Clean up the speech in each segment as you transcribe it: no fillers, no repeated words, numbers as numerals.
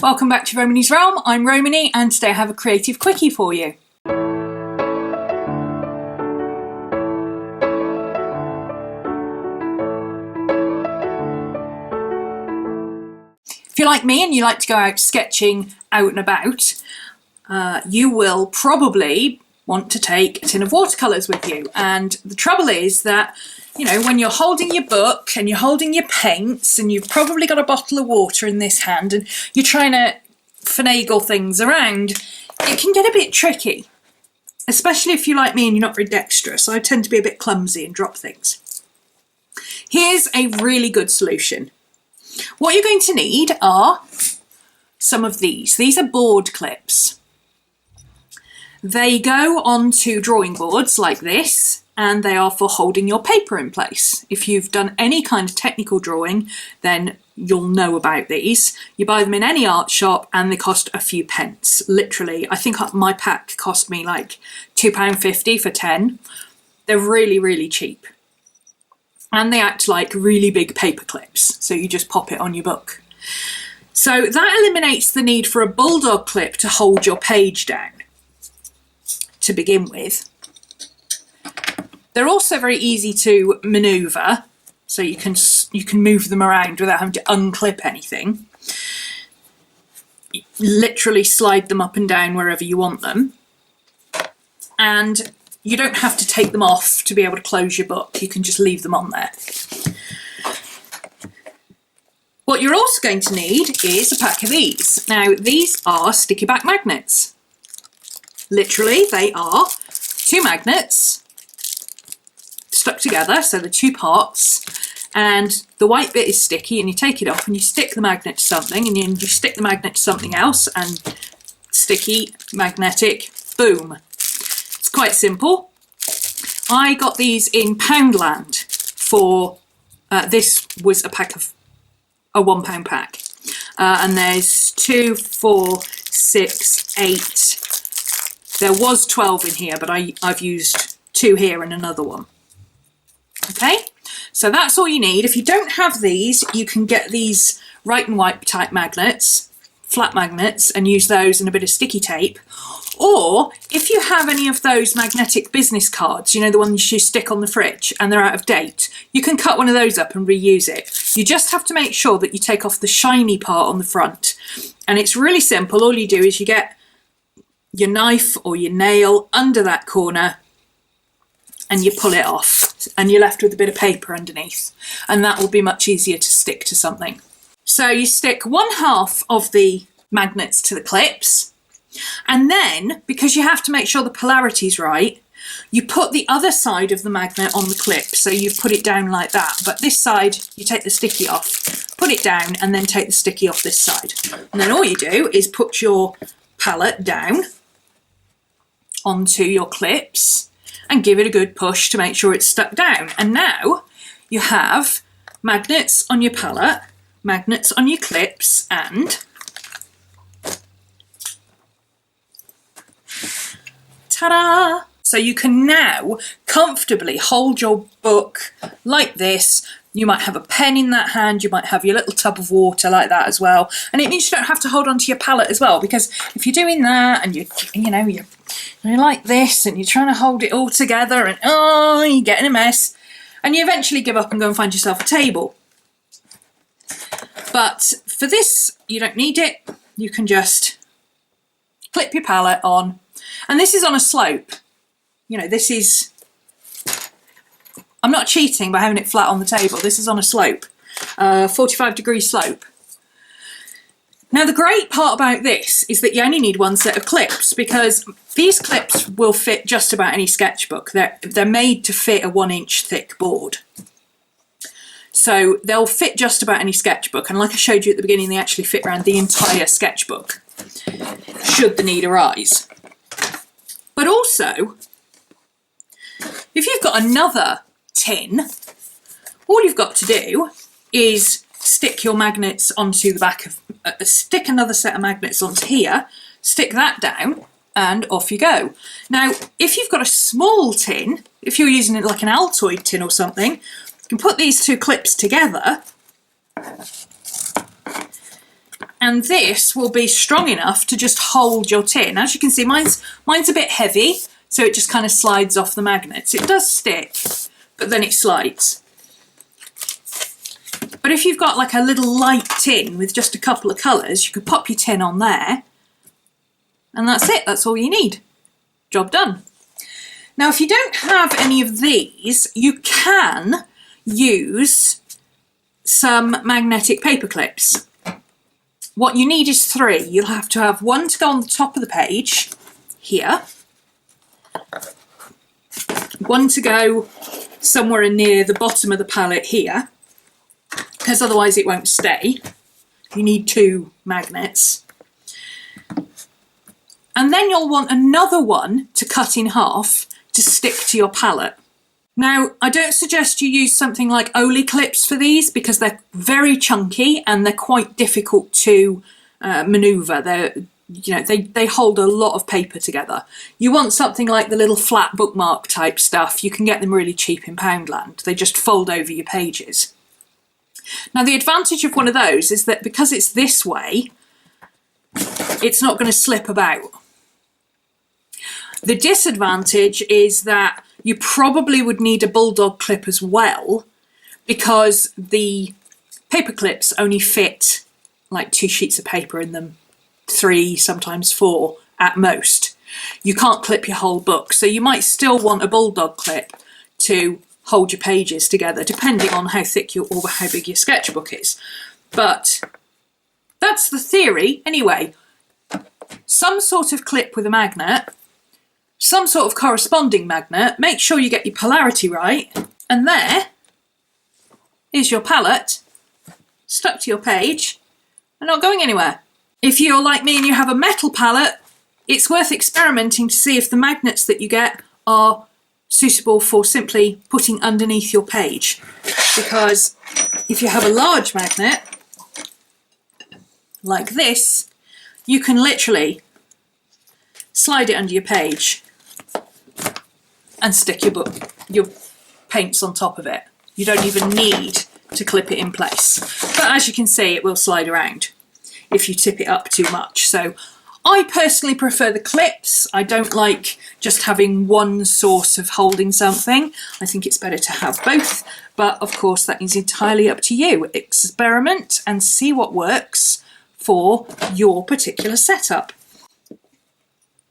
Welcome back to Rhomany's Realm. I'm Rhomany and today I have a creative quickie for you. If you're like me and you like to go out sketching out and about, you will probably want to take a tin of watercolours with you. And the trouble is that, you know, when you're holding your book and you're holding your paints and you've probably got a bottle of water in this hand and you're trying to finagle things around, it can get a bit tricky. Especially if you're like me and you're not very dexterous. I tend to be a bit clumsy and drop things. Here's a really good solution. What you're going to need are some of these. These are board clips. They go onto drawing boards like this, and they are for holding your paper in place. If you've done any kind of technical drawing, then you'll know about these. You buy them in any art shop and they cost a few pence. Literally, I think my pack cost me like £2.50 for 10. They're really, really cheap. And they act like really big paper clips, so you just pop it on your book. So that eliminates the need for a bulldog clip to hold your page down to begin with. They're also very easy to manoeuvre, so you can move them around without having to unclip anything. You literally slide them up and down wherever you want them. And you don't have to take them off to be able to close your book. You can just leave them on there. What you're also going to need is a pack of these. Now, these are sticky back magnets. Literally, they are two magnets stuck together, so the two parts, and the white bit is sticky, and you take it off and you stick the magnet to something, and you stick the magnet to something else, and sticky, magnetic, boom. It's quite simple. I got these in Poundland for, this was a pack of a £1 pack. And there's 2, 4, 6, 8. There was 12 in here, but I've used 2 here and another one. Okay, so that's all you need. If you don't have these, you can get these Write and Wipe type magnets, flat magnets, and use those and a bit of sticky tape. Or if you have any of those magnetic business cards, you know, the ones you stick on the fridge and they're out of date, you can cut one of those up and reuse it. You just have to make sure that you take off the shiny part on the front. And it's really simple. All you do is you get your knife or your nail under that corner and you pull it off, and you're left with a bit of paper underneath, and that will be much easier to stick to something. So you stick 1/2 of the magnets to the clips, and then, because you have to make sure the polarity's right, you put the other side of the magnet on the clip. So you put it down like that, but this side you take the sticky off, put it down, and then take the sticky off this side. And then all you do is put your palette down onto your clips and give it a good push to make sure it's stuck down. And now you have magnets on your palette, magnets on your clips, and ta-da! So you can now comfortably hold your book like this. You might have a pen in that hand, you might have your little tub of water like that as well. And it means you don't have to hold onto your palette as well, because if you're doing that and you're like this and you're trying to hold it all together and you get in a mess, and you eventually give up and go and find yourself a table. But for this, you don't need it. You can just clip your palette on, and this is on a slope. You know, this is, I'm not cheating by having it flat on the table. This is on a slope, 45-degree slope. Now, the great part about this is that you only need one set of clips, because these clips will fit just about any sketchbook. They're made to fit a 1-inch thick board. So they'll fit just about any sketchbook. And like I showed you at the beginning, they actually fit around the entire sketchbook, should the need arise. But also, if you've got another tin, all you've got to do is stick your magnets onto the back of, stick another set of magnets onto here, stick that down, and off you go. Now, if you've got a small tin, if you're using it like an Altoid tin or something, you can put these two clips together And this will be strong enough to just hold your tin. As you can see, mine's a bit heavy, so it just kind of slides off the magnets. It does stick, but then it slides. But if you've got like a little light tin with just a couple of colours, you could pop your tin on there, and that's it. That's all you need. Job done. Now, if you don't have any of these, you can use some magnetic paper clips. What you need is 3. You'll have to have one to go on the top of the page, here. One to go somewhere near the bottom of the palette here, because otherwise it won't stay. You need 2 magnets. And then you'll want another one to cut in half to stick to your palette. Now, I don't suggest you use something like Ollie clips for these because they're very chunky and they're quite difficult to manoeuvre. They hold a lot of paper together. You want something like the little flat bookmark type stuff. You can get them really cheap in Poundland. They just fold over your pages. Now, the advantage of one of those is that because it's this way, it's not going to slip about. The disadvantage is that you probably would need a bulldog clip as well, because the paper clips only fit like 2 sheets of paper in them, 3, sometimes 4 at most. You can't clip your whole book, so you might still want a bulldog clip to hold your pages together, depending on how thick or how big your sketchbook is. But that's the theory anyway. Some sort of clip with a magnet, some sort of corresponding magnet, make sure you get your polarity right, and there is your palette stuck to your page and not going anywhere. If you're like me and you have a metal palette, it's worth experimenting to see if the magnets that you get are suitable for simply putting underneath your page, because if you have a large magnet like this, you can literally slide it under your page and stick your paints on top of it. You don't even need to clip it in place. But as you can see, it will slide around if you tip it up too much. So I personally prefer the clips. I don't like just having one source of holding something. I think it's better to have both, but of course that is entirely up to you. Experiment and see what works for your particular setup.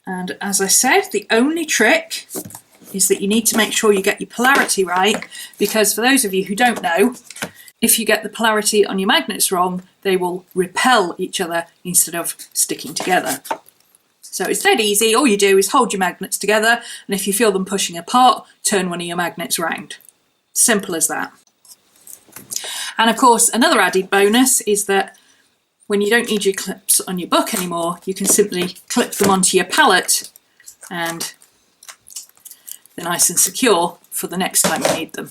And as I said, the only trick is that you need to make sure you get your polarity right, because for those of you who don't know, if you get the polarity on your magnets wrong, they will repel each other instead of sticking together. So it's dead easy. All you do is hold your magnets together, and if you feel them pushing apart, turn one of your magnets round. Simple as that. And of course, another added bonus is that when you don't need your clips on your book anymore, you can simply clip them onto your palette and they're nice and secure for the next time you need them.